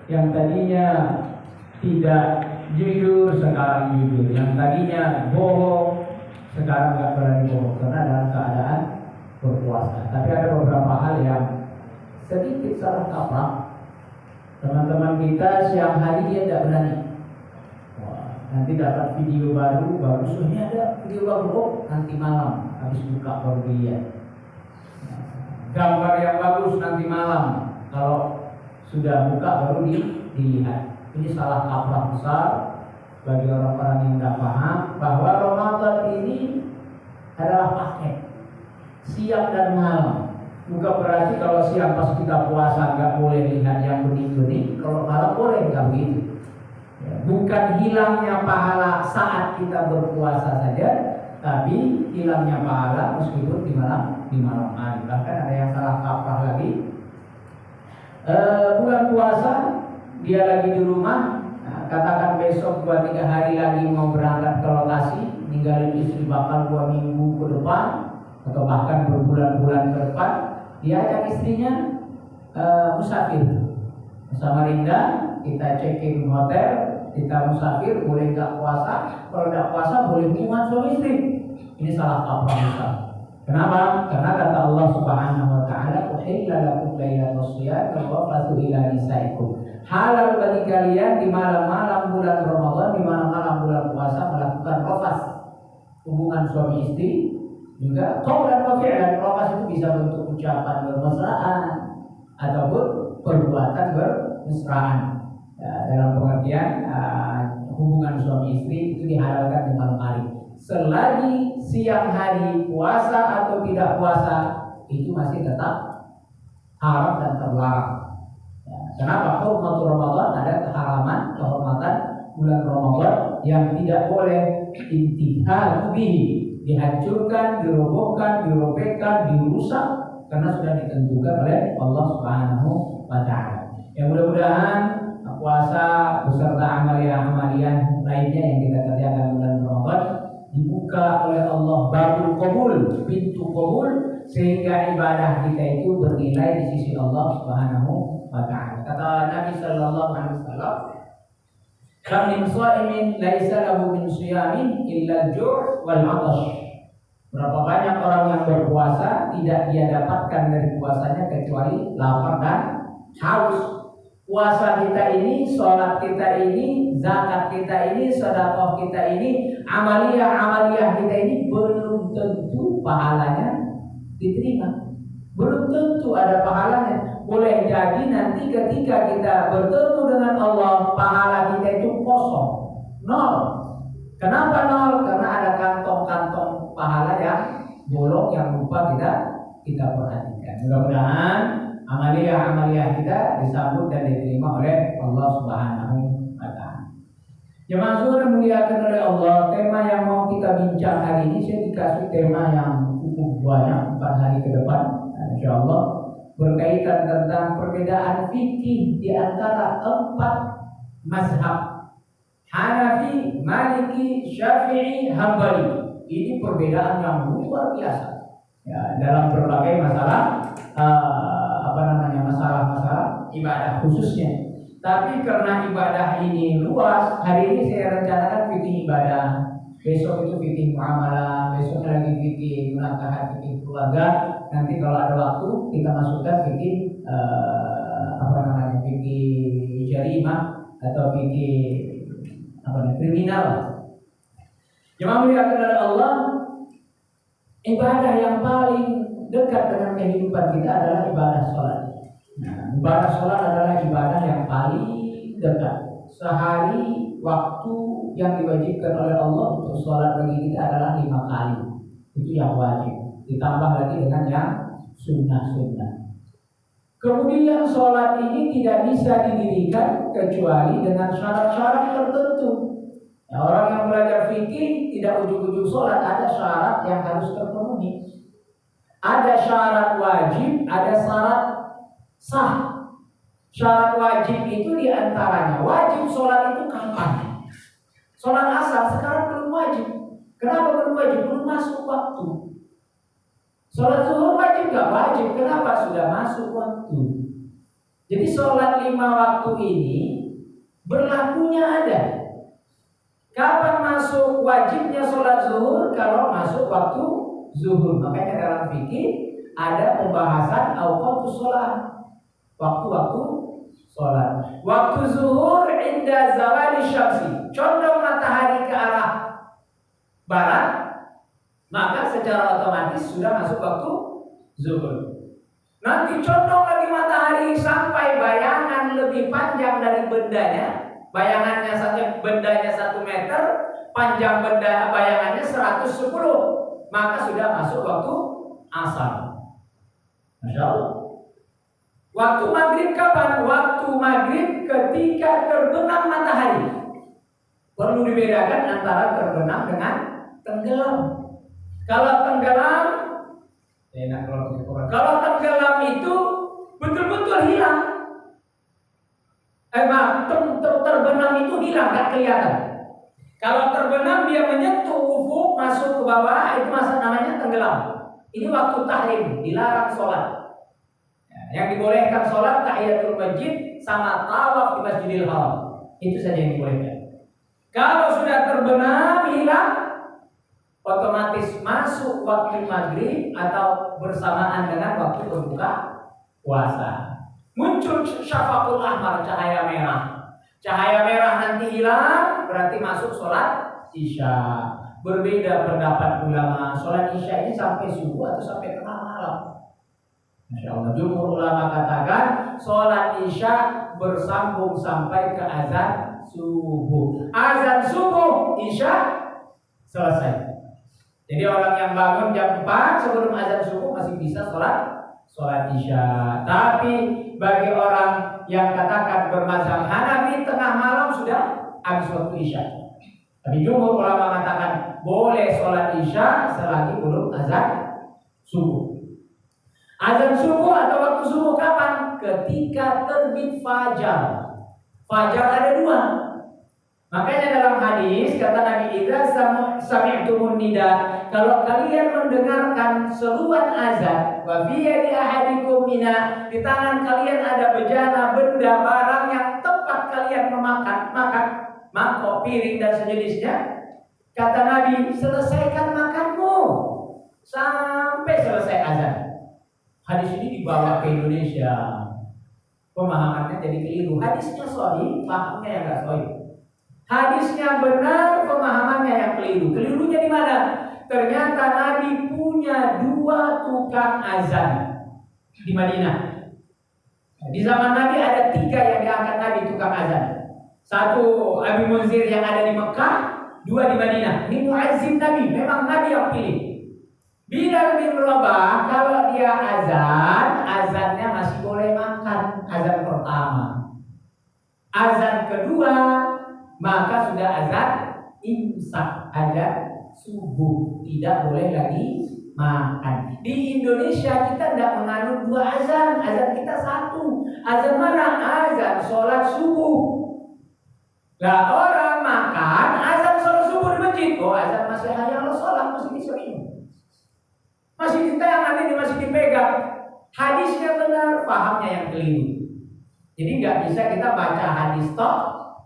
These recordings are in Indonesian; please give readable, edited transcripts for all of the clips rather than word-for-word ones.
Yang tadinya tidak jujur sekarang jujur, yang tadinya bohong sekarang nggak berani bohong karena dalam keadaan berpuasa. Tapi ada beberapa hal yang sedikit salah kaprah. Teman-teman kita siang hari dia tidak berani. Wah, nanti dapat video baru bagus, ini ada video baru, nanti malam habis buka baru dilihat. Gambar yang bagus nanti malam, kalau sudah buka baru dilihat. Ini salah kaprah besar bagi orang-orang yang tidak paham bahwa Ramadan ini adalah paket siang dan malam. Bukan berarti kalau siang pas kita puasa nggak boleh lihat yang bening-bening, kalau malam boleh, nggak begitu. Bukan hilangnya pahala saat kita berpuasa saja, tapi hilangnya pahala meskipun di malam hari. Bahkan ada yang salah kaprah lagi. Bulan puasa dia lagi di rumah, katakan besok 2-3 hari lagi mau berangkat ke lokasi, ninggalin istri bakal 2 minggu ke depan atau bahkan berbulan-bulan ke depan, dia ajak istrinya musafir sama Rinda, kita check-in hotel, kita musafir, boleh nggak puasa, kalau nggak puasa boleh hubungan suami istri. Ini salah kaprah besar. Kenapa? Karena kata Allah Subhanahu wa taala, "Uhilla lakum lailatul shiyam rafathu ila nisaikum." Halal bagi kalian di malam-malam bulan Ramadan, di malam-malam bulan puasa melakukan rafas, hubungan suami istri. Juga qaulan wa fi'lan. Rafas itu bisa bentuk ucapan bermesraan ataupun perbuatan bermesraan. Dalam pengertian hubungan suami istri itu dihalalkan di malam hari. Selagi siang hari puasa atau tidak puasa itu masih tetap haram dan terlarang. Kenapa? Hurmatul Ramadan, ada keharaman, kehormatan bulan Ramadan yang tidak boleh intihal bihi, dihancurkan, dirobohkan, dirobekkan, dirusak karena sudah ditentukan oleh Allah Subhanahu wa taala. Yang mudah-mudahan puasa beserta amalia-amalian lainnya yang kita kerjakan bulan Ramadan dibuka oleh Allah babul qabul, pintu qabul, sehingga ibadah kita itu bernilai di sisi Allah Subhanahu wa taala. Kata Nabi sallallahu alaihi wasallam, "Kam min sha'imin laisa lahu min shiyamin illa al-ju' wal 'atash." Berapa banyak orang yang berpuasa tidak dia dapatkan dari puasanya kecuali lapar dan haus. Puasa kita ini, sholat kita ini, zakat kita ini, sedekah kita ini, amaliyah kita ini belum tentu pahalanya diterima. Belum tentu ada pahalanya. Boleh jadi nanti ketika kita bertemu dengan Allah, pahala kita itu kosong, nol. Kenapa nol? Karena ada kantong-kantong pahala yang bolong yang lupa kita perhatikan. Mudah-mudahan amaliyah kita disambut dan diterima oleh Allah Subhanahu wa taala. Jemaah yang dimuliakan oleh Allah, tema yang mau kita bincang hari ini saya dikasih tema yang cukup banyak 4 hari ke depan, insyaallah, berkaitan tentang perbedaan fikih di antara 4 mazhab, Hanafi, Maliki, Syafi'i, Hambali. Ini perbedaan yang luar biasa ya, dalam berbagai masalah masalah ibadah khususnya. Tapi karena ibadah ini luas, hari ini saya rencanakan fikih ibadah, besok itu fikih muamalah, besok lagi fikih munakahat, fikih keluarga. Nanti kalau ada waktu kita masukkan fikih fikih jarimah atau fikih kriminal. Jemaah muliakan oleh Allah, ibadah yang paling dekat dengan kehidupan kita adalah ibadah sholat. Nah, ibadah sholat adalah ibadah yang paling dekat. Sehari waktu yang diwajibkan oleh Allah untuk sholat bagi kita adalah 5 kali. Itu yang wajib. Ditambah lagi dengan yang sunnah-sunnah. Kemudian sholat ini tidak bisa didirikan kecuali dengan syarat-syarat tertentu. Nah, orang yang belajar fikih tidak ujug-ujug sholat, ada syarat yang harus terpenuhi. Ada syarat wajib, ada syarat sah. Syarat wajib itu diantaranya wajib sholat itu kapan? Sholat asar sekarang belum wajib. Kenapa belum wajib? Belum masuk waktu. Sholat zuhur wajib gak wajib? Kenapa? Sudah masuk waktu. Jadi sholat 5 waktu ini berlakunya ada. Kapan masuk wajibnya sholat zuhur? Kalau masuk waktu zuhur. Makanya dalam fikih ada pembahasan awqatus sholat, waktu-waktu sholat. Waktu zuhur inda zawali syamsi, condong matahari ke arah barat, maka secara otomatis sudah masuk waktu zuhur. Nanti condong lagi matahari sampai bayangan lebih panjang dari bendanya. Bayangannya saja bendanya 1 meter, panjang benda bayangannya 110, maka sudah masuk waktu asar. Masya Allah. Waktu maghrib kapan? Waktu maghrib ketika terbenam matahari. Perlu dibedakan antara terbenam dengan tenggelam. Kalau tenggelam, kalau tenggelam itu betul-betul hilang. Terbenam itu hilang, gak kelihatan. Kalau terbenam dia menyentuh ufuk, masuk ke bawah, itu namanya tenggelam. Ini waktu tahrim, dilarang sholat. Yang dibolehkan sholat tahiyatul masjid sama tawaf di Masjidil Haram. Itu saja yang dibolehkan. Kalau sudah terbenam hilang, otomatis masuk waktu maghrib atau bersamaan dengan waktu berbuka puasa. Muncul syafaqul ahmar, cahaya merah. Cahaya merah nanti hilang, berarti masuk sholat isya. Berbeda pendapat ulama, sholat isya ini sampai subuh atau sampai tengah malam. Masya Allah, jumhur ulama katakan sholat isya bersambung sampai ke azan subuh. Azan subuh, isya selesai. Jadi orang yang bangun jam 4 sebelum azan subuh masih bisa sholat isya. Tapi bagi orang yang katakan bermazhab Hanafi, tengah malam sudah habis waktu isya. Tapi jumhur ulama mengatakan boleh sholat isya selagi belum azan subuh. Azan subuh atau waktu subuh kapan? Ketika terbit fajar. Fajar ada 2. Makanya dalam hadis kata Nabi, idza sami'tumun nida, kalau kalian mendengarkan seruan azan, wa fi yadi ahadikum mina, di tangan kalian ada bejana, benda, barang yang tempat kalian makan, mangkok, piring dan sejenisnya, kata Nabi, selesaikan makanmu sampai selesai azan. Hadis ini dibawa ke Indonesia, pemahamannya jadi keliru. Hadisnya sahih, pahamnya yang enggak sahih. Hadisnya benar, pemahamannya yang keliru. Kelirunya di mana? Ternyata Nabi punya 2 tukang azan di Madinah. Di zaman Nabi ada 3 yang diangkat Nabi tukang azan. 1 Abi Munzir yang ada di Mekah, 2 di Madinah. Ini muazzin Nabi, memang Nabi yang pilih. Bilal bin Rabah kalau dia azan, azannya masih boleh makan, azan pertama. Azan kedua maka sudah azan imsak, azan subuh, tidak boleh lagi makan. Di Indonesia kita tidak menganut 2 azan, azan kita 1. Azan mana? Azan sholat subuh. Lah orang makan azan sholat subuh di masjid, oh azan masih hayal sholat, masih bisa minum, masih ditayangan, ini masih dipegang. Hadisnya benar, pahamnya yang keliru. Jadi nggak bisa kita baca hadis tok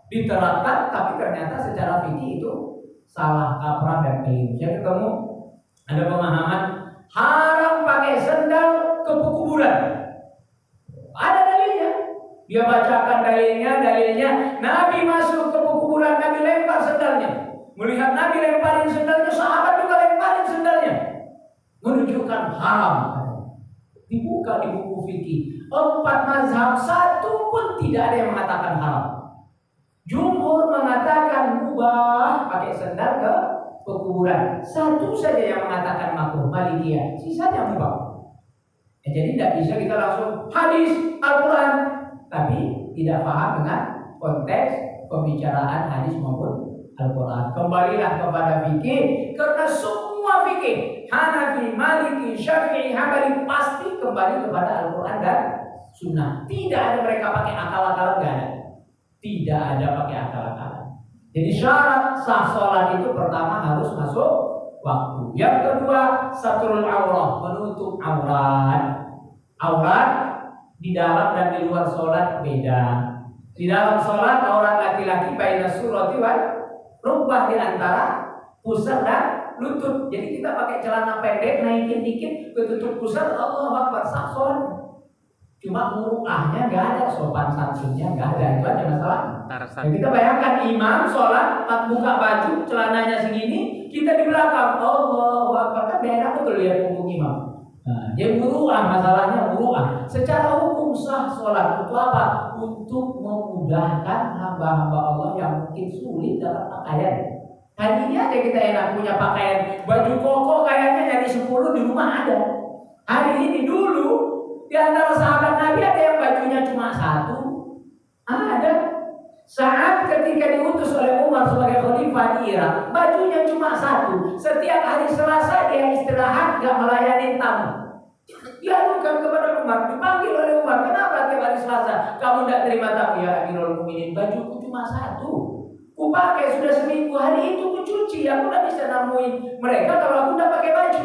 diterapkan, tapi ternyata secara fikih itu salah kaprah dan keliru. Saya ketemu ada pemahaman haram pakai sendal ke kuburan. Ada dalilnya. Dia bacakan dalilnya Nabi masuk ke kuburan, Nabi lempar sendalnya. Melihat Nabi lemparin sendalnya, sahabat juga lemparin sendalnya. Menunjukkan haram. Dibuka di buku fikih 4 mazhab, 1 pun tidak ada yang mengatakan haram. Jumhur mengatakan mubah pakai sendal ke kuburan. 1 saja yang mengatakan makruh, Malikiyah. Sisanya mubah. Jadi tidak bisa kita langsung hadis Al-Quran, tapi tidak paham dengan konteks pembicaraan hadis maupun Al-Quran. Kembalilah kepada fikih, karena semua fikih Hanafi, Maliki, Syafi'i, Hambali pasti kembali kepada Al-Quran dan Sunnah. Tidak ada mereka pakai akal-akalan, enggak ada. Tidak ada pakai akal-akalan. Jadi syarat sah sholat itu pertama harus masuk waktu. Yang kedua, satrul aurah, menutup aurat. Aurat Di dalam dan di luar sholat beda. Di dalam sholat orang laki-laki baina surati wal rukbah, di antara pusar dan lutut. Jadi kita pakai celana pendek, naikin dikit ke tutup pusar, Allahu Akbar, sah sholat. Cuma muruahnya nggak ada, sopan santunnya nggak ada, itu aja masalah. Nah, kita bayangkan imam sholat, buka baju, celananya segini, kita di belakang, Allahu Akbar, kan beda betul lihat punggung imam. Nah, dia muruah, masalahnya muruah. Secara hukum sah sholat untuk apa? Untuk memudahkan hamba-hamba Allah yang mungkin sulit dalam pakaian. Hari ini aja kita enak punya pakaian baju koko, kayaknya dari 10 di rumah ada. Hari ini dulu di antara sahabat Nabi ada yang bajunya cuma 1. Ada. Saat ketika diutus oleh Umar sebagai khalifah di Irak, bajunya cuma 1. Setiap hari Selasa dia istirahat, gak melayani tamu. Dia bukan kepada Umar, dipanggil oleh Umar, kenapa tiap hari Selasa kamu tidak terima tamu? Ya Amirul Mukminin, bajuku cuma 1. Ku pakai sudah seminggu, hari itu ku cuci, aku tidak bisa nemuin mereka kalau aku tidak pakai baju.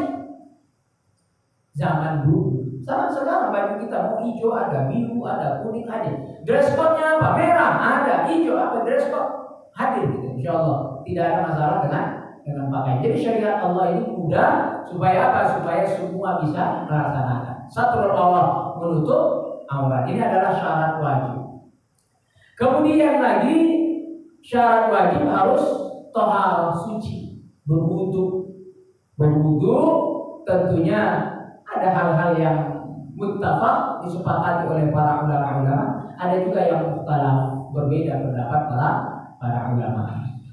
Zaman dulu. Sama sekarang baju kita mau hijau ada, biru ada, kuning ada. Dress code-nya apa? Merah ada, hijau apa? Dress code hadir gitu. Insyaallah tidak ada masalah dengan pakaian. Jadi syariat Allah ini mudah supaya apa? Supaya semua bisa melaksanakan. Satrul Allah, menutup aurat. Ini adalah syarat wajib. Kemudian lagi syarat wajib harus thaharah, suci, berwudu. Berwudu tentunya ada hal-hal yang muttafaq disepakati oleh para ulama-ulama, ada juga yang mukhtalaf, berbeda pendapat para ulama.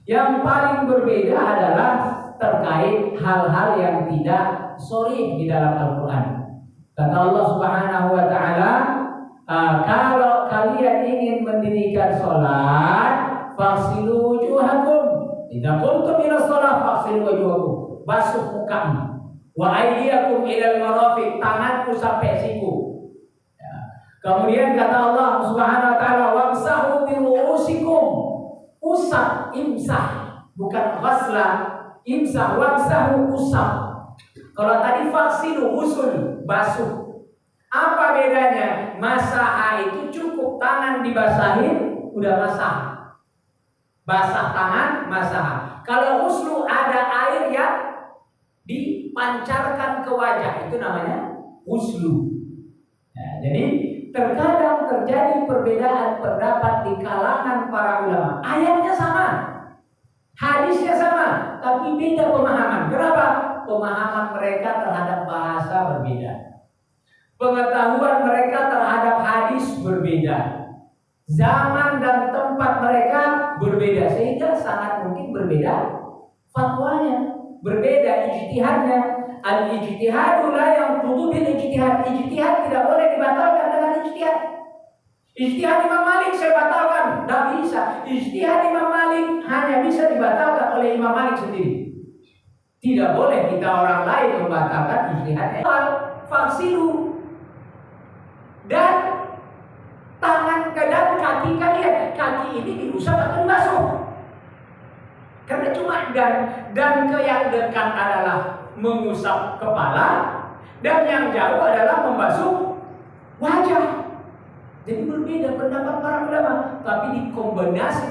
Yang paling berbeda adalah terkait hal-hal yang tidak sharih di dalam Al-Qur'an. Kata Allah Subhanahu wa taala, kalau kalian ingin mendirikan salat, faghsilu wujuhakum. Idza qumtum ila shalah faghsilu wujuhakum. Basuh mukamu. Wa aydiyakum ilal marafiq, tanganku sampai siku. Ya. Kemudian kata Allah Subhanahu wa taala, wamsahu bi ru'usikum. Usap, imsah, bukan ghasla, imsah, wamsahu usap. Kalau tadi faksilu, usul, basuh. Apa bedanya? Masaha itu cukup tangan dibasahin, udah masah. Basah tangan, masah. Kalau uslu ada air yang dipancarkan ke wajah, itu namanya uslu. Nah, jadi terkadang terjadi perbedaan pendapat di kalangan para ulama. Ayatnya sama, hadisnya sama, tapi beda pemahaman. Kenapa? Pemahaman mereka terhadap bahasa berbeda, pengetahuan mereka terhadap hadis berbeda, zaman dan tempat mereka berbeda, sehingga sangat mungkin berbeda fatwanya, berbeda ijtihadnya. Al-ijtihadu la yanqudu bil ijtihad. Ijtihad tidak boleh dibatalkan dengan ijtihad. Ijtihad Imam Malik saya batalkan, tidak bisa. Ijtihad Imam Malik hanya bisa dibatalkan oleh Imam Malik sendiri. Tidak boleh kita orang lain membatalkan ijtihadnya. Faksilu, dan tangan dan kaki kalian, kaki ini diusap atau dibasuh? Karena cuma dan ke yang dekat adalah mengusap kepala, dan yang jauh adalah membasuh wajah. Jadi berbeda pendapat para ulama, tapi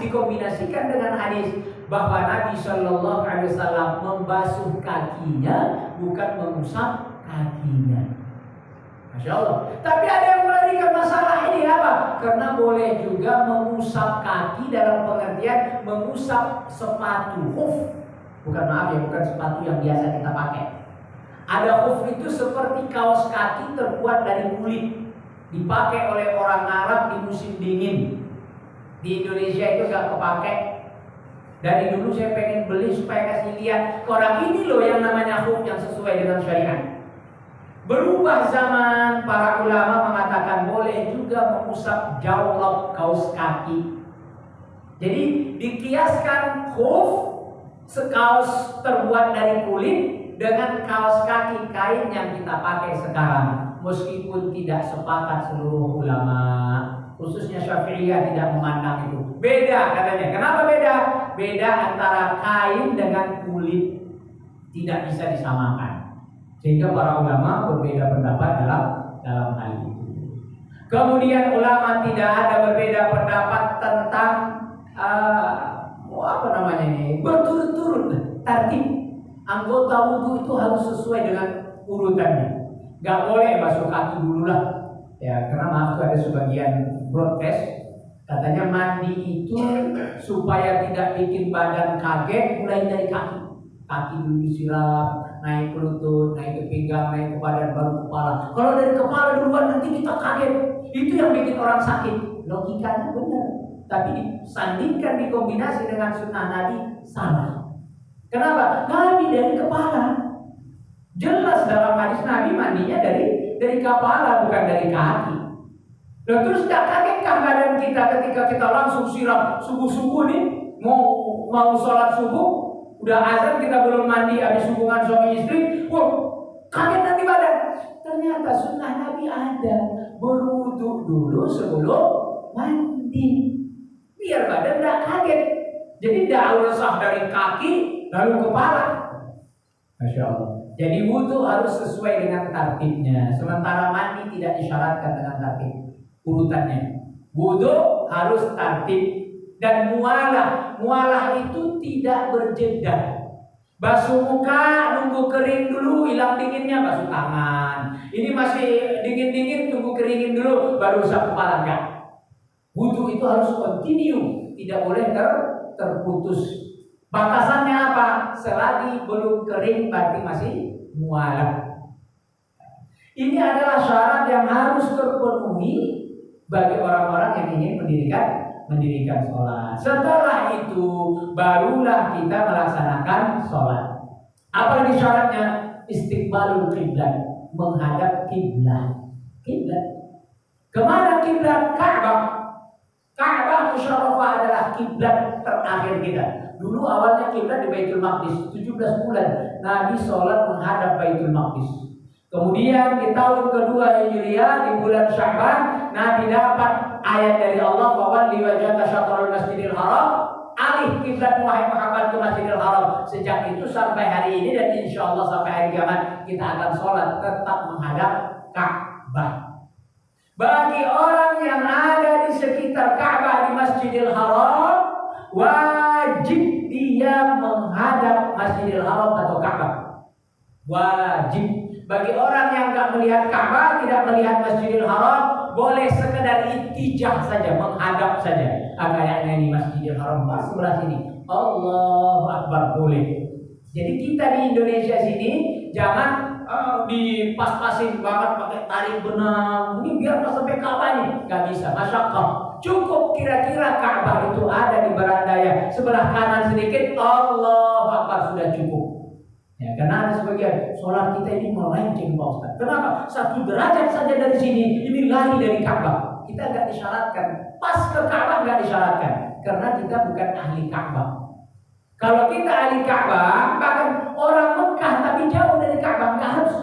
dikombinasikan dengan hadis bahwa Nabi Shallallahu Alaihi Wasallam membasuh kakinya, bukan mengusap kakinya. Masya Allah. Tapi ada yang melarikan masalah ini apa? Karena boleh juga mengusap kaki dalam pengertian mengusap sepatu huf. Bukan, maaf ya, bukan sepatu yang biasa kita pakai. Ada huf itu seperti kaos kaki terbuat dari kulit, dipakai oleh orang Arab di musim dingin. Di Indonesia itu gak kepake. Dari dulu saya pengen beli supaya kasih lihat orang ini loh yang namanya huf yang sesuai dengan syariat. Berubah zaman, para ulama mengatakan boleh juga mengusap jawlab, kaos kaki. Jadi dikiaskan khuf, sekaos terbuat dari kulit, dengan kaos kaki kain yang kita pakai sekarang. Meskipun tidak sepakat seluruh ulama, khususnya Syafi'iyah tidak memandang itu. Beda katanya. Kenapa beda? Beda antara kain dengan kulit, tidak bisa disamakan. Sehingga para ulama berbeda pendapat dalam hal itu. Kemudian ulama tidak ada berbeda pendapat tentang apa namanya ini, berturut-turut tertib anggota wudhu itu harus sesuai dengan urutannya. Gak boleh masuk kaki dulu lah. Ya, karena maaf tuh ada sebagian broadcast katanya mandi itu supaya tidak bikin badan kaget, mulai dari kaki. Kaki dulu disiram, naik ke lutut, naik ke pinggang, naik ke badan, baru kepala. Kalau dari kepala duluan nanti kita kaget. Itu yang bikin orang sakit. Logikanya benar, tapi disandingkan, dikombinasi dengan sunnah Nabi, salah. Kenapa? Nabi dari kepala. Jelas dalam hadis Nabi mandinya dari kepala, bukan dari kaki. Dan terus tidak kagetkah badan kita ketika kita langsung siram subuh-subuh nih, mau sholat subuh, udah azan kita belum mandi, habis hubungan suami istri, kaget nanti badan. Ternyata sunnah Nabi ada, berwudu dulu sebelum mandi, biar badan tidak kaget. Jadi tidak usah dari kaki lalu kepala. Masya Allah. Jadi wudu harus sesuai dengan tartibnya. Sementara mandi tidak disyaratkan dengan tartib urutannya. Wudu harus tartib. Dan mualah itu tidak berjeda. Basuh muka, nunggu kering dulu, hilang dinginnya, basuh tangan. Ini masih dingin-dingin, tunggu keringin dulu, baru usap kepala. Enggak. Wudu itu harus continue, tidak boleh terputus. Batasannya apa? Selagi belum kering berarti masih mualah. Ini adalah syarat yang harus terpenuhi bagi orang-orang yang ingin mendirikan sholat. Setelah itu barulah kita melaksanakan sholat. Apalagi syaratnya? Istiqbalul qiblat, menghadap kiblat. Kiblat. Kemana kiblat? Ka'bah. Ka'bah musyarrafah adalah kiblat terakhir kita. Dulu awalnya kiblat di Baitul Maqdis. 17 bulan Nabi sholat menghadap Baitul Maqdis. Kemudian di tahun kedua Hijriah di bulan Sya'ban Nabi dapat ayat dari Allah, "Fawalli wajhaka syatrul Masjidil Haram." Alih kiblat wahai Muhammad ke Masjidil Haram. Sejak itu sampai hari ini dan insya Allah sampai hari kiamat kita akan sholat tetap menghadap Ka'bah. Bagi orang yang ada di sekitar Ka'bah di Masjidil Haram, wajib dia menghadap Masjidil Haram atau Ka'bah. Wajib. Bagi orang yang tidak melihat Ka'bah, tidak melihat Masjidil Haram, boleh sekedar intijah saja, menghadap saja. Kayaknya di Masjidil Haram pas sebelah sini, Allahu Akbar, boleh. Jadi kita di Indonesia sini jangan dipas-pasin banget pakai tarik benang. Ini biar pas sampai Ka'bah nih, nggak bisa. Masyaqqah. Cukup kira-kira Ka'bah itu ada di berandaya sebelah kanan sedikit, Allahu Akbar, sudah cukup. Ya, karena ada sebagian sholat kita ini melenceng Pak Ustaz. Kenapa? 1 derajat saja dari sini, ini lari dari Ka'bah. Kita nggak disyaratkan. Pas ke Ka'bah nggak disyaratkan, karena kita bukan ahli Ka'bah. Kalau kita ahli Ka'bah, bahkan orang Mekah tapi jauh dari Ka'bah, nggak harus.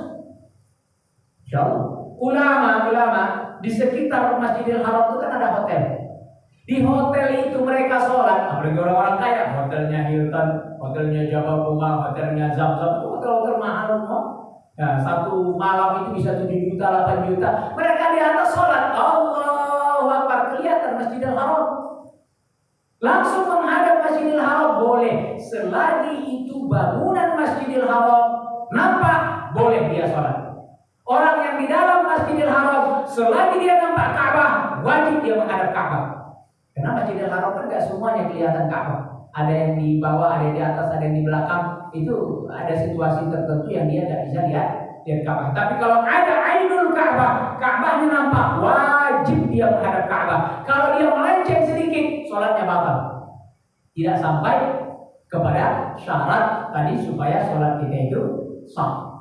Insyaallah. Ulama di sekitar Masjidil Haram itu kan ada hotel. Di hotel itu mereka sholat, apalagi orang-orang kaya, hotelnya Hilton, hotelnya Jabal Bunga, hotelnya Zamzam, hotel-hotel mahal semua. Ya, 1 malam itu bisa 7 juta, 8 juta. Mereka di atas sholat, Allahu Akbar, kelihatan Masjidil Haram. Langsung menghadap Masjidil Haram boleh, selagi itu bangunan Masjidil Haram nampak, boleh dia sholat. Orang yang di dalam Masjidil Haram, selagi dia nampak Ka'bah, wajib dia menghadap Ka'bah. Karena Masjidil Haram kan gak semuanya kelihatan Ka'bah. Ada yang di bawah, ada yang di atas, ada yang di belakang. Itu ada situasi tertentu yang dia tidak bisa lihat Ka'bah. Tapi kalau ada Ainul Ka'bah, Ka'bahnya nampak, wajib dia menghadap Ka'bah. Kalau dia melenceng sedikit, sholatnya batal. Tidak sampai kepada syarat tadi supaya sholat kita itu sah.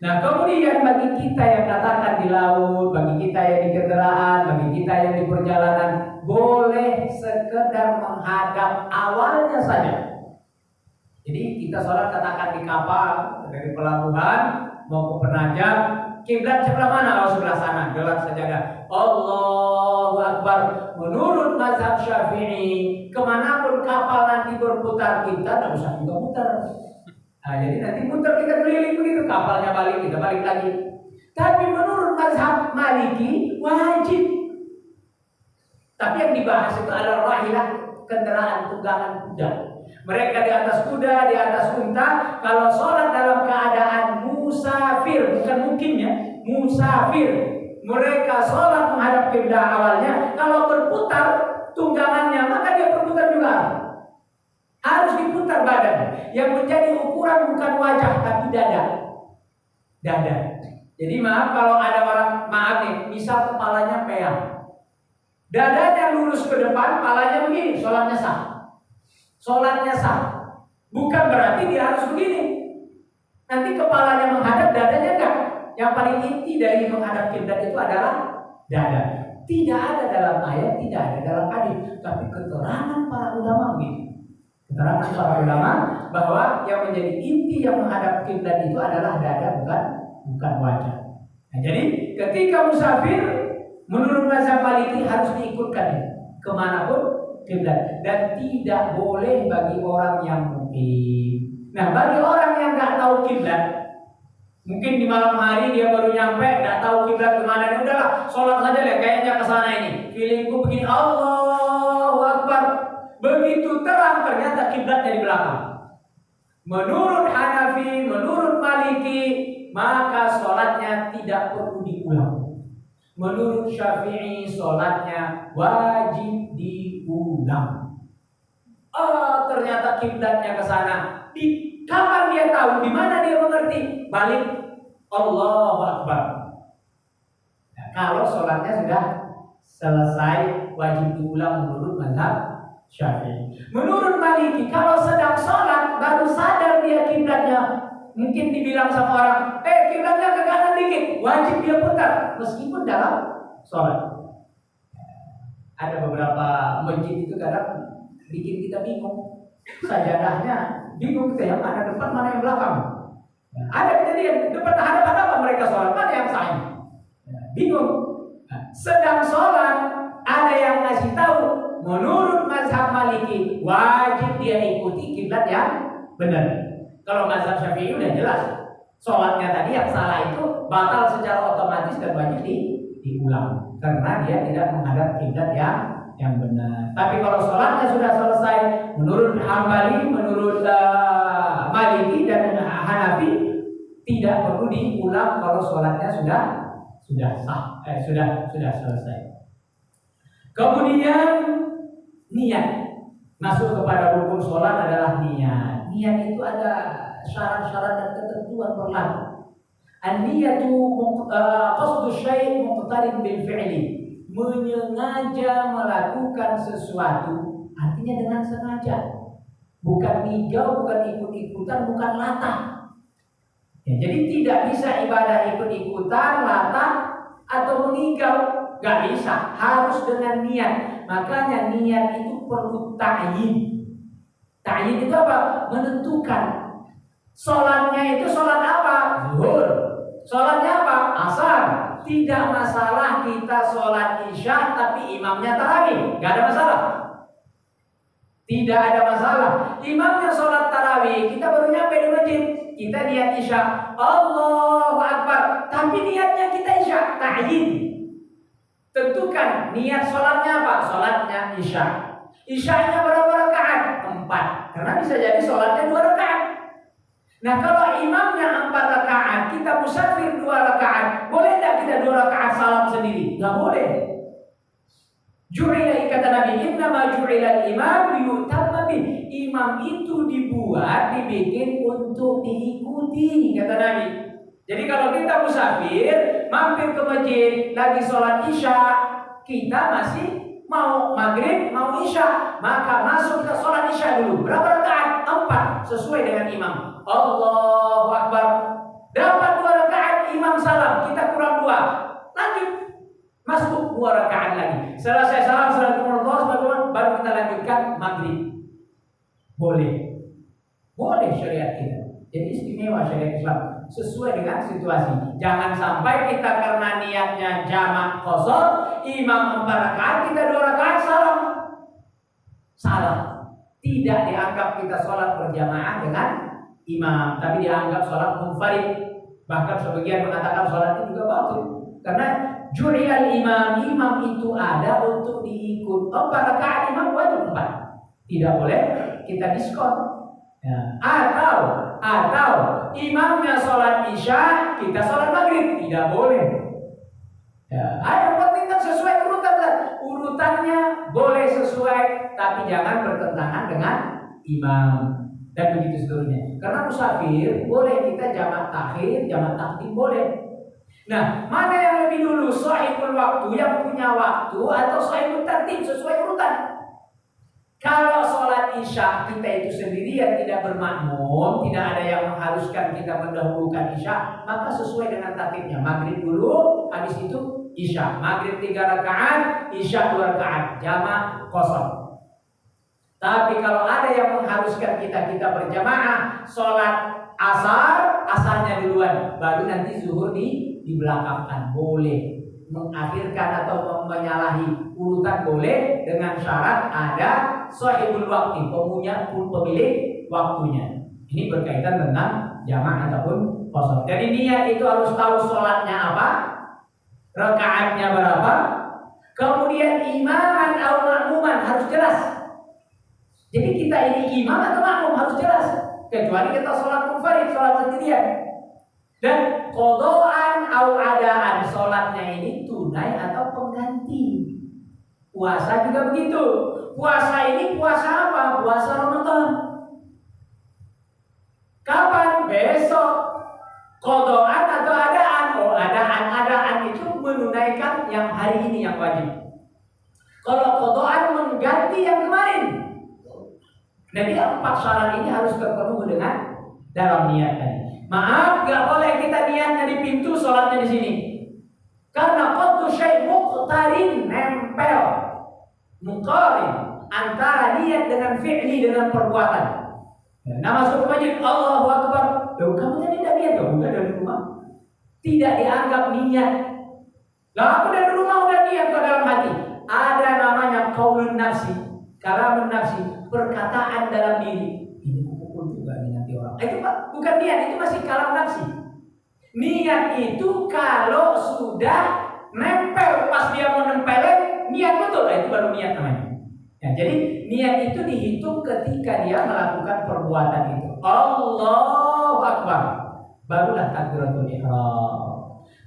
Nah, kemudian bagi kita yang katakan di laut, bagi kita yang di kendaraan, bagi kita yang di perjalanan, boleh sekedar menghadap awalnya saja. Jadi kita sholat katakan di kapal dari pelabuhan mau ke Penajam, kiblat sebelah mana? Oh, sebelah sana, gerak sajadah. Allahu Akbar. Menurut mazhab Syafi'i, kemanapun kapal nanti berputar kita tidak usah putar-putar. Nah, jadi nanti putar kita keliling begitu, kapalnya balik, kita balik lagi. Tapi menurut menurut mazhab Maliki wajib. Tapi yang dibahas itu adalah rahilah, kendaraan tunggangan kuda. Mereka di atas kuda, di atas unta. Kalau sholat dalam keadaan musafir, bukan mungkinnya musafir, mereka sholat menghadap kiblat awalnya. Kalau berputar tunggangannya, maka dia berputar juga. Harus diputar badan. Yang menjadi ukuran bukan wajah, tapi dada. Jadi maaf kalau ada orang, maaf nih, misal kepalanya peyang, dadanya lurus ke depan, kepalanya begini, sholatnya sah. Sholatnya sah. Bukan berarti dia harus begini. Nanti kepalanya menghadap, dadanya enggak. Yang paling inti dari menghadap kiblat itu adalah dada. Tidak ada dalam ayat, tidak ada dalam hadis, tapi keterangan para ulama begitu. Keterangan para ulama bahwa yang menjadi inti yang menghadap kiblat itu adalah dada, bukan wajah. Nah, jadi ketika musafir menurut mazhab Maliki harus diikutkan kemanapun kiblat, dan tidak boleh bagi orang yang mukim. Nah, bagi orang yang nggak tahu kiblat, mungkin di malam hari dia baru nyampe, nggak tahu kiblat kemana, nih udahlah sholat saja deh, kayaknya ke sana ini. Feelingku begini, Allahu Akbar. Begitu terang ternyata kiblatnya di belakang. Menurut Hanafi, menurut Maliki, maka sholatnya tidak perlu diulang. Menurut Syafi'i, sholatnya wajib diulang. Oh, ternyata kiblatnya ke sana. Kapan dia tahu? Di mana dia mengerti? Balik Allahu Akbar. Nah, kalau sholatnya sudah selesai, wajib diulang menurut mazhab Syafi'i. Menurut Maliki, kalau sedang sholat baru sadar dia kiblatnya, mungkin dibilang sama orang, kiblatnya ke kanan dikit, wajib dia putar meskipun dalam sholat. Ada beberapa masjid itu kadang bikin kita bingung. Sajadahnya bingung kita, yang mana depan mana yang belakang. Ada kejadian depan hadapan apa mereka sholat, mana yang sahih, bingung. Sedang sholat ada yang ngasih tahu, menurut mazhab Maliki wajib dia ikuti kiblat yang benar. Kalau mazhab Syafi'i udah jelas, sholatnya tadi yang salah itu batal secara otomatis dan wajib diulang karena dia tidak menghadap kiblat yang benar. Tapi kalau sholatnya sudah selesai, menurut Hambali, menurut Maliki dan Hanafi, tidak perlu diulang kalau sholatnya sudah sah, sudah selesai. Kemudian niat. Masuk kepada rukun sholat adalah niat. Niat itu ada syarat-syarat dan ketentuan berlaku. An-niyatu qasdu syai' muqtarin bil fi'li. Menyengaja melakukan sesuatu, artinya dengan sengaja. Bukan ngigau, bukan ikut-ikutan, bukan latah. Ya, jadi tidak bisa ibadah ikut-ikutan, latah atau mengigau. Gak bisa, harus dengan niat. Makanya niat itu perlu ta'yin. Ta'yin itu apa? Menentukan. Sholatnya itu sholat apa? Zuhur. Sholatnya apa? Asar. Tidak masalah kita sholat isya tapi imamnya tarawih. Gak ada masalah. Tidak ada masalah. Imamnya sholat tarawih, kita baru nyampe di masjid, kita niat isya, Allahu Akbar, tapi niatnya kita isya. Ta'yin. Tentukan niat sholatnya apa? Sholatnya isya. Isyanya berapa rakaat? 4. Karena bisa jadi sholatnya 2 rakaat. Nah, kalau imamnya 4 rakaat, kita musafir 2 rakaat, boleh tidak kita 2 rakaat salam sendiri? Nggak boleh. Ju'ila, kata Nabi, innama ju'ila al-imam liyutamma bih. Imam itu dibikin untuk diikuti, kata Nabi. Jadi kalau kita musafir, mampir ke masjid, lagi sholat isya, kita masih mau maghrib, mau isya, maka masuk ke sholat isya dulu. Berapa rakaat? 4, sesuai dengan imam. Allahu Akbar. Dapat 2 rakaat, imam salam, kita kurang 2. Lanjut, masuk 2 rakaat lagi. Selesai salam, Assalamualaikum, baru kita lanjutkan maghrib. Boleh syariat kita. Jadi istimewa syariat Islam. Sesuai dengan situasi. Jangan sampai kita karena niatnya jamak qasar, imam 4 rakaat, kita 2 rakaat salam. Salah. Tidak dianggap kita sholat berjamaah dengan imam, tapi dianggap sholat munfarid. Bahkan sebagian mengatakan sholat itu juga batil. Karena ju'ilal imam itu ada untuk diikut. 4 rakaat imam wajib 4. Tidak boleh kita diskon. Ya. Atau imamnya sholat isya, kita sholat maghrib, tidak boleh. Ya. Yang penting kan sesuai urutannya boleh sesuai, tapi jangan bertentangan dengan imam dan begitu seterusnya. Karena musafir boleh kita jamak takhir, jamak takdim boleh. Nah, mana yang lebih dulu, shahihul waktu yang punya waktu atau shahihul tartib sesuai urutan? Kalau sholat isya kita itu sendirian tidak bermakmum, tidak ada yang mengharuskan kita mendahulukan isya, maka sesuai dengan tartibnya. Maghrib dulu, habis itu isya. Maghrib 3 rakaat, isya 2 rakaat, jamak kosong. Tapi kalau ada yang mengharuskan kita berjamaah, sholat asarnya duluan, baru nanti zuhur dibelakangkan, boleh. Mengakhirkan atau menyalahi urutan boleh, dengan syarat ada shahihul waktu, pemilik waktunya. Ini berkaitan tentang jamaah ataupun qasar. Jadi niat itu harus tahu sholatnya apa, rakaatnya berapa, kemudian imaman atau makmuman harus jelas. Jadi kita ini imam atau makmum harus jelas, kecuali kita sholat munfarid, sholat sendirian. Dan qadaan atau adaan, sholatnya ini tunai atau pengganti. Puasa juga begitu. Puasa ini puasa apa? Puasa Ramadan. Kapan? Besok. Qadaan atau adaan? Adaan itu menunaikan yang hari ini yang wajib. Kalau qadaan mengganti yang kemarin. Jadi 4 syarat ini harus terpenuhi dengan dalam niat tadi. Maaf, gak boleh kita niatnya di pintu, sholatnya di sini. Karena qaddu syai' muqtarin, nempel, muqarin antara niat dengan fi'li, dengan perbuatan. Nah, masuk ke masjid, Allahu Akbar. Loh, kamu tadi tidak niat, bukan dari rumah. Tidak dianggap niat. Lah, aku dari rumah udah niat ke dalam hati. Ada namanya qaulun nafsi, kalamun nafsi, perkataan dalam diri. Ini pukul juga nih nanti orang. Itu bukan niat, itu masih kalam nafsi. Niat itu kalau sudah nempel, pas dia mau nempelin, niat betul, itu baru niat namanya. Ya, jadi niat itu dihitung ketika dia melakukan perbuatan itu. Allahu Akbar, barulah takbiratul ihram.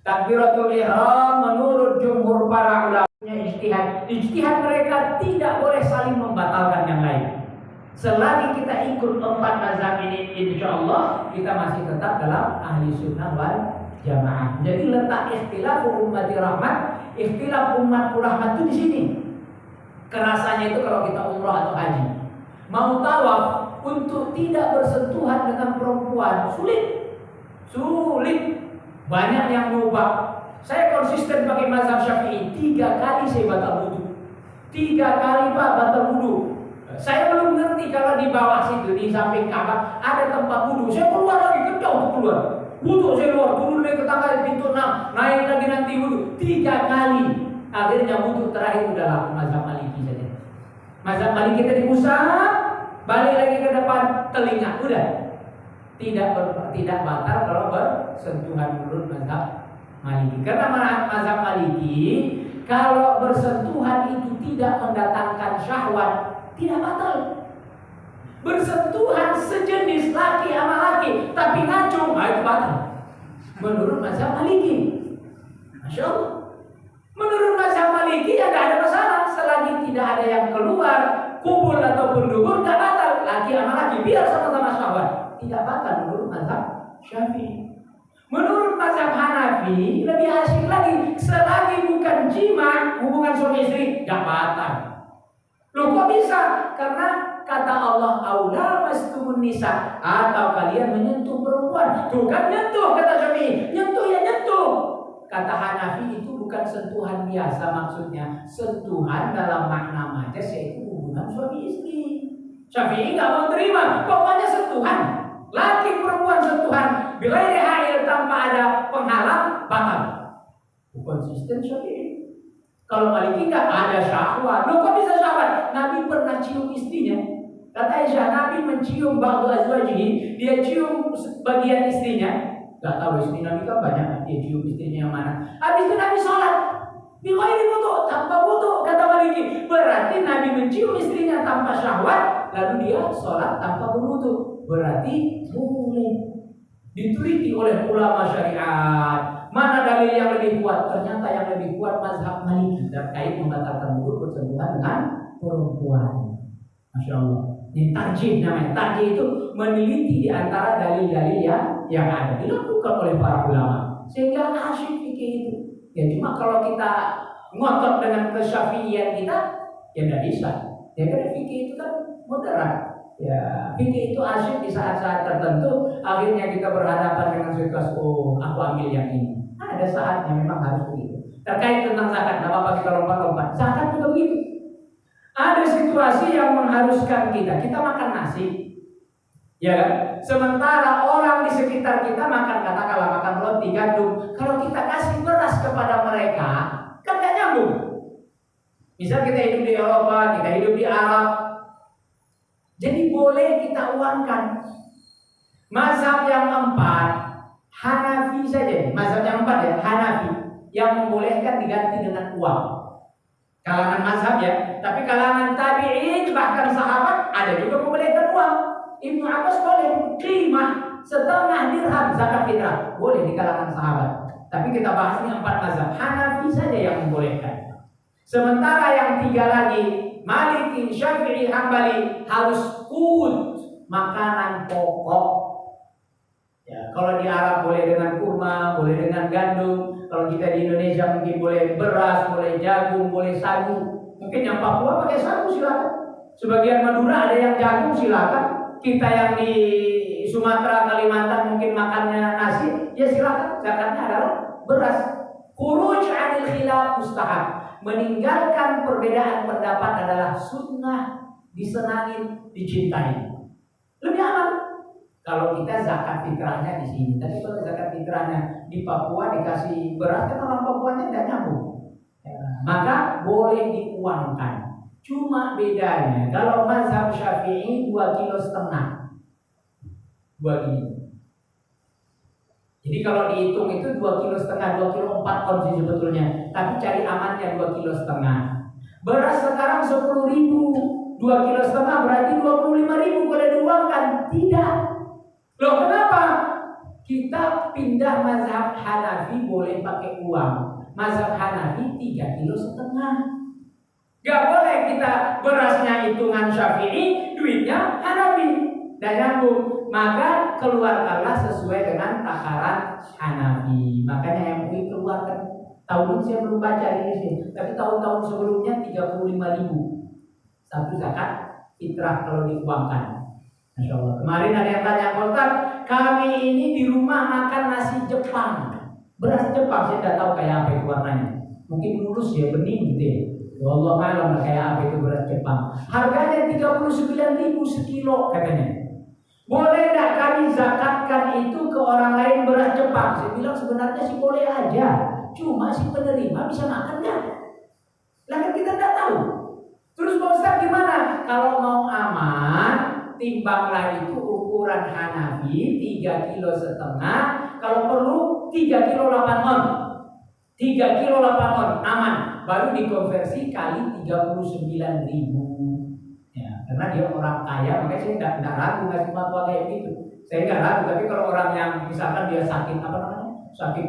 Takbiratul ihram menurut jumhur para ulama ijtihad mereka tidak boleh saling membatalkan yang lain. Selagi kita ikut 4 mazhab ini, insya Allah kita masih tetap dalam ahli sunnah wal jamaah. Jadi letak ikhtilaf ummati rahmat, ikhtilaf umatku rahmat itu di sini. Kerasanya itu kalau kita umrah atau haji, mau tawaf untuk tidak bersentuhan dengan perempuan sulit. Banyak yang nyoba. Saya konsisten pakai mazhab Syafi'i. 3 kali saya batal wudu. 3 kali Pak batal wudu. Saya belum ngerti kalau di bawah situ, di samping Ka'bah ada tempat wudu. Saya keluar lagi, kerja untuk keluar. Wudu saya keluar, turun naik ke tangga pintu 6, naik lagi nanti wudu. 3 kali. Akhirnya wudu terakhir udahlah mazhab Maliki saja. Mazhab Maliki kita diusap, balik lagi ke depan telinga, udah. Tidak batal kalau bersentuhan mulut mazhab Maliki. Karena mazhab Maliki kalau bersentuhan itu tidak mendatangkan syahwat, tidak batal. Bersentuhan sejenis laki sama laki tapi ngacung, itu batal. Menurut mazhab Maliki. Masya Allah. Menurut mazhab Maliki ya tidak ada masalah selagi tidak ada yang keluar kubul ataupun dubur, tidak batal. Laki sama laki biar sama-sama syahwat, tidak batal menurut mazhab Syafi'i. Menurut mazhab Hanafi lebih asik lagi, selagi bukan jima, hubungan suami istri, tidak batal. Loh kok bisa? Karena kata Allah, aula mastumun nisa, atau kalian menyentuh perempuan. Tuh kan nyentuh, kata Syafi'i. Nyentuh ya nyentuh. Kata Hanafi itu bukan sentuhan biasa, maksudnya sentuhan dalam makna majas, yaitu hubungan suami istri. Syafi'i nggak mau terima, pokoknya sentuhan. Laki perempuan sentuhan, bila hail tanpa ada penghalang, batal. Konsisten Syafi'i. Kalau Maliki nggak ada syahwat. Loh kok bisa syahwat? Nabi pernah cium istrinya. Kata Aisyah, Nabi mencium ba'du azwajihi, dia cium bagian istrinya. Gak tahu istri Nabi kan banyak, dia cium istrinya yang mana. Habis itu Nabi sholat, ini wudu, tanpa wudu, kata Maliki. Berarti Nabi mencium istrinya tanpa syahwat, lalu dia sholat tanpa berwudu. Berarti boleh. Diteliti oleh ulama syariat, mana dalil yang lebih kuat? Ternyata yang lebih kuat mazhab Maliki terkait membatalkan wudu bersentuhan dengan perempuan. Masya Allah. Ini tarjih namanya. Tarjih itu meneliti di antara dalil-dalil yang ada, dilakukan oleh para ulama, sehingga asyik fikih itu. Ya cuma kalau kita ngotot dengan kesyafi'ian kita, ya tidak bisa. Ya karena fikih itu kan moderat. Ya fikih itu asyik di saat-saat tertentu. Akhirnya kita berhadapan dengan situasi, oh aku ambil yang ini. Nah, ada saatnya memang harus begitu. Terkait tentang zakat, tidak apa-apa kita lompat-lompat. Zakat juga begitu. Ada situasi yang mengharuskan kita makan nasi, ya kan? Sementara orang di sekitar kita makan, katakanlah makan roti gandum. Kalau kita kasih beras kepada mereka, kan gak nyambung. Misal kita hidup di Eropa, kita hidup di Arab, jadi boleh kita uangkan. Mazhab yang keempat, Hanafi saja. Mazhab yang keempat ya, Hanafi, yang membolehkan diganti dengan uang. Kalangan mazhab ya, tapi kalangan tabi'in bahkan sahabat ada juga membolehkan uang. Ibnu Abbas boleh qimah setengah dirham zakat fitrah, boleh di kalangan sahabat. Tapi kita bahas ini 4 mazhab. Hanafi saja yang membolehkan. Sementara yang 3 lagi, Maliki, Syafi'i, Hambali harus qut, makanan pokok. Ya, kalau di Arab boleh dengan kurma, boleh dengan gandum. Kalau kita di Indonesia mungkin boleh beras, boleh jagung, boleh sagu. Mungkin yang Papua pakai sagu silakan. Sebagian Madura ada yang jagung silakan. Kita yang di Sumatera, Kalimantan mungkin makannya nasi, ya silakan. Zakatnya adalah beras. Khuruj 'anil khilaf mustahab. Meninggalkan perbedaan pendapat adalah sunnah, disenangin, dicintai. Lebih aman. Kalau kita zakat fitrahnya di sini, tapi kalau zakat fitrahnya di Papua dikasih beras, kan orang Papuanya tidak nyambung. Ya, maka boleh diuangkan. Cuma bedanya, kalau mazhab Syafi'i 2,5 kilo. 2 kilo. Jadi kalau dihitung itu 2,5 kilo, 2 kilo 4 on sih sebetulnya. Tapi cari amannya 2,5 kilo. Beras sekarang 10.000, 2,5 kilo berarti 25.000 boleh diuangkan? Tidak. Loh kenapa? Kita pindah mazhab Hanafi boleh pakai uang. Mazhab Hanafi 3,5 kilo. Gak boleh kita berasnya hitungan Syafi'i, duitnya Hanafi. Dan nyambung. Maka keluarkanlah sesuai dengan takaran Hanafi. Makanya MUI keluarkan. Tahun ini saya belum baca ini sih, tapi tahun-tahun sebelumnya 35.000 satu zakat fitrah kalau diuangkan. Masya Allah. Kemarin ada yang tanya, Ustaz, kami ini di rumah makan nasi Jepang, beras Jepang, saya tidak tahu kayak apa itu warnanya. Mungkin mulus ya, bening gitu ya. Allah malam kayak apa itu beras Jepang. Harganya 39.000 sekilo katanya. Boleh tidak kami zakatkan itu ke orang lain beras Jepang? Saya bilang sebenarnya sih boleh aja. Cuma si penerima bisa makan nggak? Lah kan kita tidak tahu. Terus Pak Ustaz gimana? Kalau mau aman, timbanglah itu ukuran Hanafi 3,5 kilo. Kalau perlu 3,8 kilo on. 3,8 kilo on aman. Baru dikonversi kali 39.000. Ya, karena dia orang kaya, makanya saya tidak ragu ngasih fatwa kayak gitu. Saya nggak ragu. Tapi kalau orang yang misalkan dia sakit sakit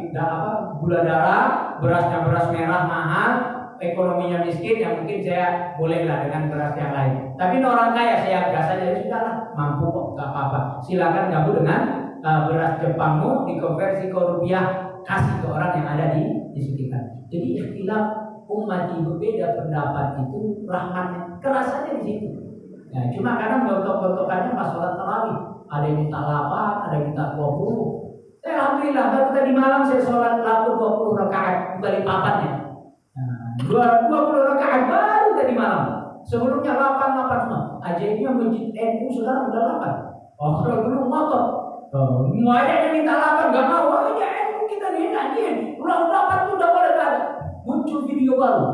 gula darah, berasnya beras merah mahal, ekonominya miskin, yang mungkin saya bolehlah dengan beras yang lain. Tapi orang kaya saya gas saja, sudahlah, mampu kok, nggak apa-apa. Silakan gabung dengan beras Jepangmu, dikonversi ke rupiah, kasih ke orang yang ada di sekitar. Jadi ikhtilaf umat berbeda pendapat itu rahmatnya kerasanya di situ. Ya, cuma kadang gontok-gontokannya pas sholat tarawih, ada yang minta 8, ada yang minta 20. Alhamdulillah baru tadi malam saya sholat 20 rakaat kali papannya. 20 rakaat baru tadi malam. Sebelumnya 8 semua. Ajaibnya masjid NU sekarang udah 8. Oh kalau dulu ngotot. Mau aja yang minta 8 gak mau aja NU kita nyanyiin. Ulang 8 tuh udah pada ada. Muncul video baru.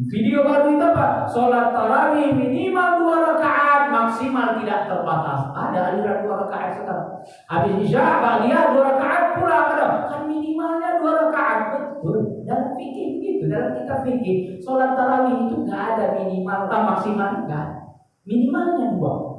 Video baru itu apa? Sholat tarawih minimal 2 rakaat, maksimal tidak terbatas. Ada aliran 2 rakaat sekarang. Habis isya, ba'diyah 2 rakaat, pulang kan minimalnya 2 rakaat. Betul. Dalam fikih gitu, dalam kitab fikih, sholat tarawih itu nggak ada minimal maksimal, nggak ada. Minimalnya 2.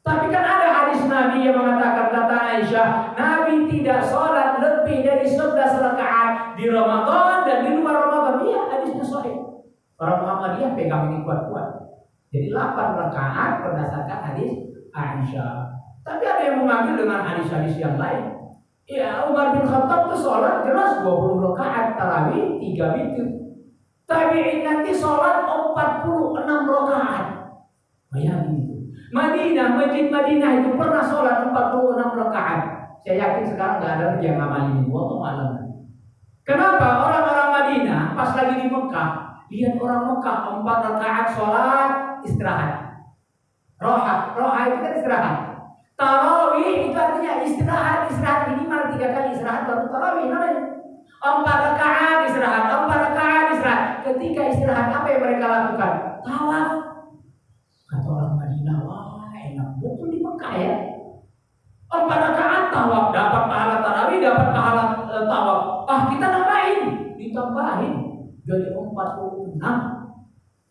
Tapi kan ada hadis Nabi yang mengatakan, kata Aisyah, Nabi tidak sholat lebih dari 11 rakaat di Ramadan dan di luar Ramadan. Iya, hadisnya sahih. Orang Muhammadiyah pegang ini kuat-kuat. Jadi 8 rakaat berdasarkan hadis Aisyah. Tapi ada yang mengambil dengan hadis-hadis yang lain. Ya, Umar bin Khattab itu sholat jelas 20 rakaat tarawih 3 witir. Tabi'in nanti sholat 46 rakaat. Bayangin itu. Masjid Madinah itu pernah sholat 46 rakaat. Saya yakin sekarang nggak ada yang ngamalin itu. Wallahu a'lam. Kenapa? Orang-orang Madinah pas lagi di Mekah, lihat orang Mekah 4 rakaat sholat istirahat. Roha itu kan istirahat. Tarawih itu artinya istirahat minimal 3 kali istirahat baru tarawih namanya. 4 rakaat istirahat. Ketika istirahat apa yang mereka lakukan? Tawaf. Kata orang Madinah, wah enak betul di Mekah ya. 4 rakaat tawaf, dapat pahala tarawih, dapat pahala tawaf. Kita ditambahin jadi 46.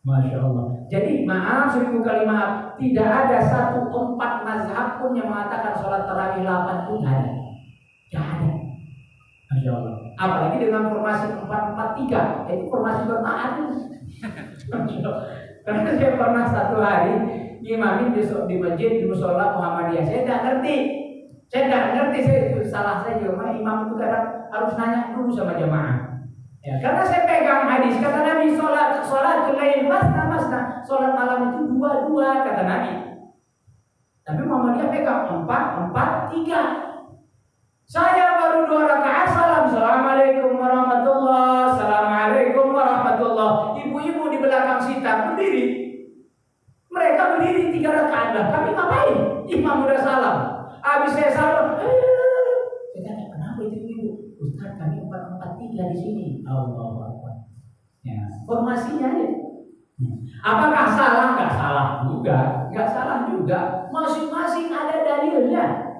Masya Allah. Jadi maaf 1000 kali maaf, tidak ada 1 4 mazhab pun yang mengatakan sholat tarawih 8 pun ada. Tidak ada. Masya Allah. Apalagi dengan formasi 4-4-3, itu formasi bertahan. Karena saya pernah satu hari ngimamin di masjid di musola Muhammadiyah. Saya tidak ngerti. Saya itu salah saya juga. Imam itu kadang harus nanya dulu sama jamaah. Ya, karena saya pegang hadis kata Nabi sholat lail masna, sholat malam itu 2-2 kata Nabi. Tapi Muhammadiyah pegang 4-4-3. Saya baru 2 rakaat salam, assalamualaikum warahmatullah, assalamualaikum warahmatullah. Ibu-ibu di belakang sitar berdiri. Mereka berdiri 3 rakaat lah. Kami ngapain? Imam udah salam. Habis saya salam, saya tanya kenapa itu ibu? Ustaz kami 4-4-3 di sini. Allahu Akbar. Ya, formasinya ya. Apakah salah? Nggak salah juga. Masing-masing ada dalilnya.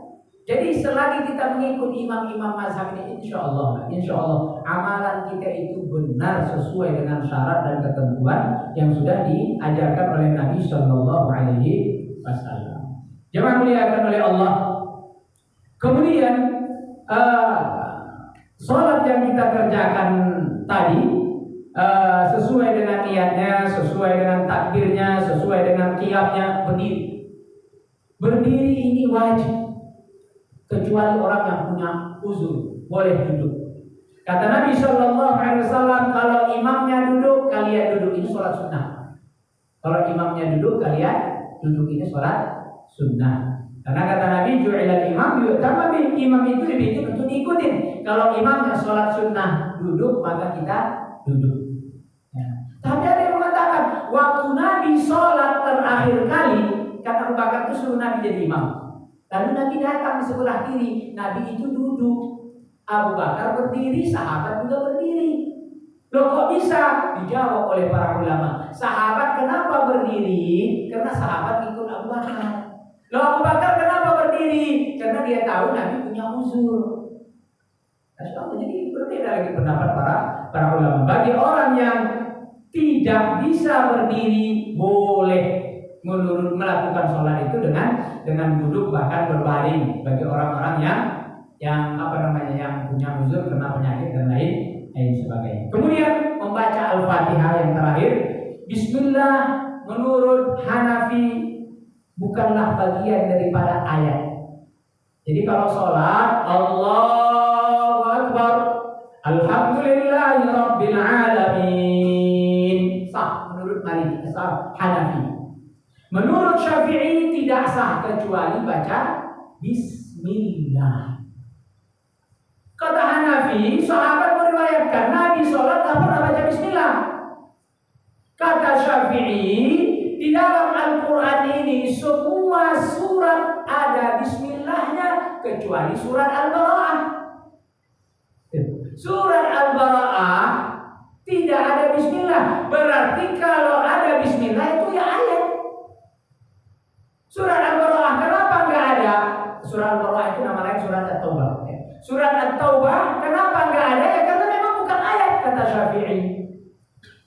Jadi selagi kita mengikuti imam-imam mazhab ini, insya Allah amalan kita itu benar sesuai dengan syarat dan ketentuan yang sudah diajarkan oleh Nabi Shallallahu Alaihi Wasallam. Jemaah muliakan oleh Allah. Kemudian sholat yang kita kerjakan tadi sesuai dengan niatnya, sesuai dengan takbirnya, sesuai dengan qiyamnya, berdiri ini wajib. Kecuali orang yang punya uzur boleh duduk. Kata Nabi Shallallahu Alaihi Wasallam, kalau imamnya duduk, kalian duduk, ini sholat sunnah. Kalau imamnya duduk, kalian duduk, ini sholat sunnah. Karena kata Nabi, ju'ilal imam yu'tamma bih, imam itu dibikin untuk diikutin. Kalau imamnya sholat sunnah duduk, maka kita duduk. Ya. Tapi ada yang mengatakan, waktu Nabi sholat terakhir kali, kata Abu Bakar itu suruh Nabi jadi imam. Lalu Nabi datang di sebelah kiri, Nabi itu duduk, Abu Bakar berdiri, sahabat juga berdiri. Loh kok bisa? Dijawab oleh para ulama. Sahabat kenapa berdiri? Karena sahabat ikut Abu Bakar. Loh Abu Bakar kenapa berdiri? Karena dia tahu Nabi punya uzur. Jadi berbeda lagi pendapat para ulama. Bagi orang yang tidak bisa berdiri, boleh melakukan sholat itu dengan duduk bahkan berbaring. Bagi orang-orang yang punya uzur kena penyakit dan lain sebagainya. Kemudian membaca Al-Fatihah yang terakhir. Bismillah menurut Hanafi bukanlah bagian daripada ayat. Jadi kalau sholat Allahu Akbar, Alhamdulillahi Rabbil Alamin, sah menurut Maliki, sah Hanafi. Menurut Syafi'i tidak sah kecuali baca Bismillah. Kata Hanafi, sahabat meriwayatkan Nabi sholat tak pernah baca Bismillah. Kata Syafi'i, di dalam Al-Quran ini semua surat ada Bismillahnya kecuali surat Al-Bara'ah. Surat Al-Bara'ah tidak ada Bismillah. Berarti kalau ada Bismillah itu ya ayat. Surat Al-Bara'ah kenapa nggak ada? Surat Al-Bara'ah itu nama lain surat At-Taubah. Surat At-Taubah kenapa nggak ada? Ya karena memang bukan ayat, kata Syafi'i.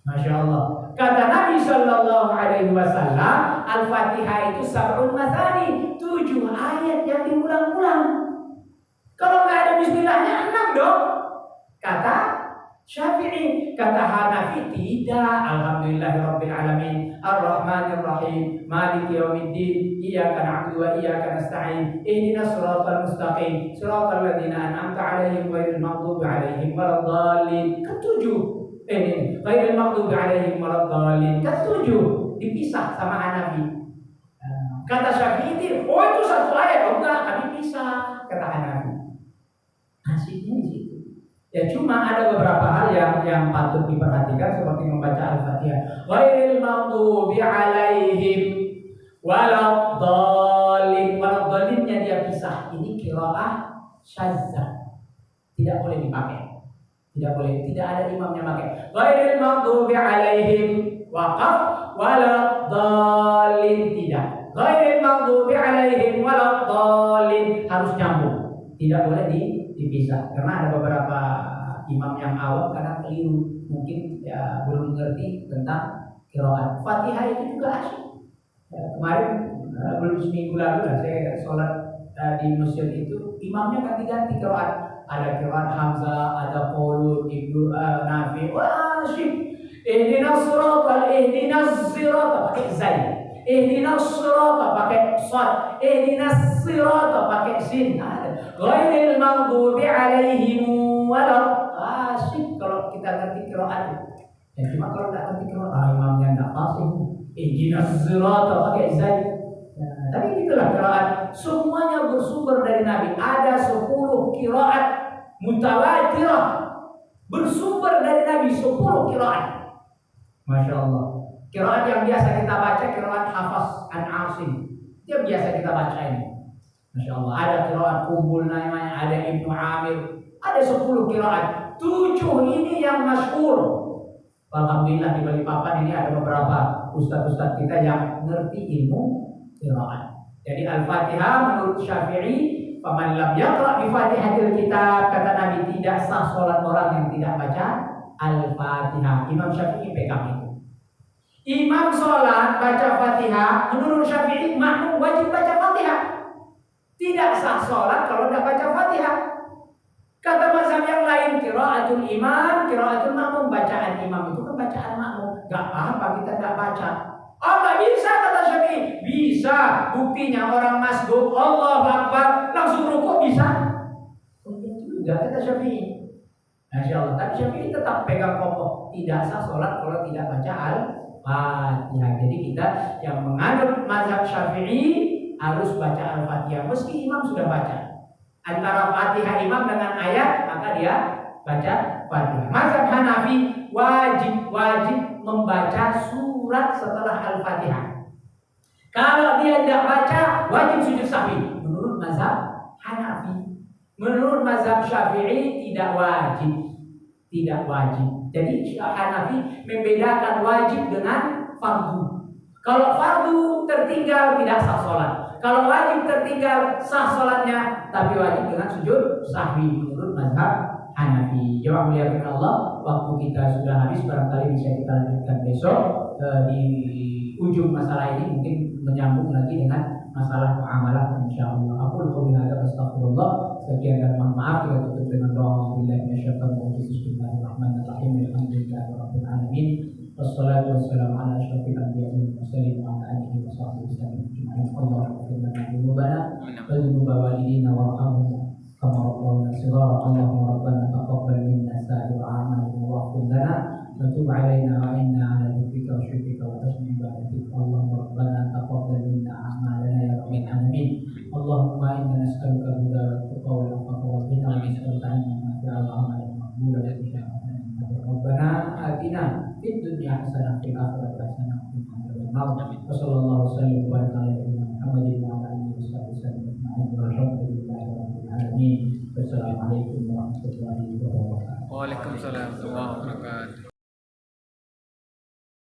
Masya Allah. Kata Nabi Shallallahu Alaihi Wasallam, Al-Fatihah itu sab'un mathani, 7 ayat yang diulang-ulang. Kalau nggak ada Bismillahnya 6 dong. Kata Syafi'i, kata Hanafi tidak. Alhamdulillahirabbil alamin, Ar-Rahmanir Rahim, Maliki yaumiddin, Iyyaka na'budu wa iyyaka nasta'in, Ihdinas siratal mustaqim, siratal ladzina an'amta 'alaihim ghairil maghdubi 'alaihim waladdallin. Ketujuh. Ghairil maghdubi 'alaihim waladdallin. Ketujuh dipisah sama Hanafi. Kata Syafi'i, oh itu satu ayat. Oh enggak, kami pisah, kata Hanafi. Asiknya di situ. Ya cuma ada beberapa hal yang patut diperhatikan seperti membaca Al-Fatihah. Ghairil maghdubi 'alaihim waladdallin. Waladdalinnya dia pisah. Ini qiraah syadzah. Tidak boleh dipakai. Tidak boleh. Tidak ada imamnya pakai. Ghairil maghdubi 'alaihim waqaf waladdallin tidak. Ghairil maghdubi 'alaihim waladdallin harus nyambung. Tidak boleh dipisah karena ada beberapa imam yang awam karena keliru, mungkin ya belum mengerti tentang qiraat. Fatihah itu juga asyik. Kemarin belum seminggu lalu lah saya sholat di masjid itu, imamnya ganti-ganti qiraat. Ada qiraat Hamzah, ada Qulub, Ibnu Nafi. Wah asyik. Ihdinas sirata pakai zai. Ihdinas sirata pakai shad. Ihdinas sirata pakai sin. Ghairil maghdubi 'alaihim walad. Asyik kalau kita ngerti qiraat. Ya cuma kalau enggak ngerti qiraat, imamnya enggak fasih. Ihdinas sirata pakai zai. Tapi itulah qiraat. Semuanya bersumber dari Nabi. Ada 10 qiraat mutawatirah bersumber dari Nabi, 10 qiraat. Masya Allah. Qiraat yang biasa kita baca qiraat Hafs an Asim. Itu biasa kita baca ini. Masya Allah. Ada qiraat Kumbul namanya, ada Ibnu Amir. Ada 10 qiraat. 7 ini yang masyhur. Alhamdulillah di Balikpapan ini ada beberapa ustaz-ustaz kita yang ngerti ilmu qiraat. Jadi Al-Fatihah menurut Syafi'i, faman lam yaqra bi Fatihatil kitab, kata Nabi tidak sah salat orang yang tidak baca Al-Fatihah. Imam Syafi'i pegang itu. Imam salat baca Fatihah, menurut Syafi'i makmum wajib baca Fatihah. Tidak sah salat kalau tidak baca Fatihah. Kata mazhab yang lain, qiraatul imam, qiraatul makmum, bacaan imam itu kan bacaan makmum. Enggak apa-apa kita enggak baca. Oh enggak bisa, kata Syafi'i. Bisa, buktinya orang masbuk Allahu Akbar langsung rukuk bisa. Oh iya juga, kata Syafi'i. Masya Allah. Tapi Syafi'i tetap pegang kokoh, tidak sah sholat kalau tidak baca Al-Fatihah. Jadi kita yang menganut mazhab Syafi'i harus baca Al-Fatihah meski imam sudah baca. Antara Fatihah imam dengan ayat maka dia baca Fatihah. Mazhab Hanafi wajib membaca surat setelah Al-Fatihah. Kalau dia tidak baca wajib sujud sahwi. Menurut mazhab Hanafi. Menurut mazhab Syafi'i tidak wajib. Jadi Hanafi membedakan wajib dengan fardu. Kalau fardu tertinggal tidak sah sholat. Kalau wajib tertinggal sah sholatnya, tapi wajib dengan sujud sahwi menurut mazhab Hanafi. Jawab muliakan Allah, waktu kita sudah habis, barangkali bisa kita lanjutkan besok di ujung masalah ini, mungkin menyambung lagi dengan masalah muamalah insyaallah. Aku qouli hadza astaghfirullah. Sekian dan mohon maaf kita tutup dengan doa billahi minasyaitonir rajim. Bismillahirrahmanirrahim. Alhamdulillahirabbil alamin. Wassalatu wassalamu ala asyrofil anbiya'i wal mursalin wa ala alihi wa sahbihi ajma'in. Allahumma ighfir lana dzunubana wa dzunuba walidina warhamhum kama rabbayana shighara. Allahumma rabbana taqabbal minna sa'ir a'malina waghfir lana wa tub 'alaina wa inna 'ala dzikrika wa syukrika wa husni ibadatik. Allahumma rabbana taqabbal minna a'malana ya rabbal alamin. Allahumma inna nas'aluka al-huda wal tuqa wal 'afafa wal ghina wa nas'aluka ilman nafi'an wa 'amalan maqbulan wa shifaan. Rabbana atina fid dunya hasanah wa fil akhirati hasanah wa qina adzabannar. Wa sallallahu wasallam wa baraka ala nabiyyina Muhammadin wa ala alihi wasallam ajma'in. Walhamdulillahi rabbil alamin. Wassalamualaikum warahmatullahi wabarakatuh. Waalaikumsalam warahmatullahi wabarakatuh.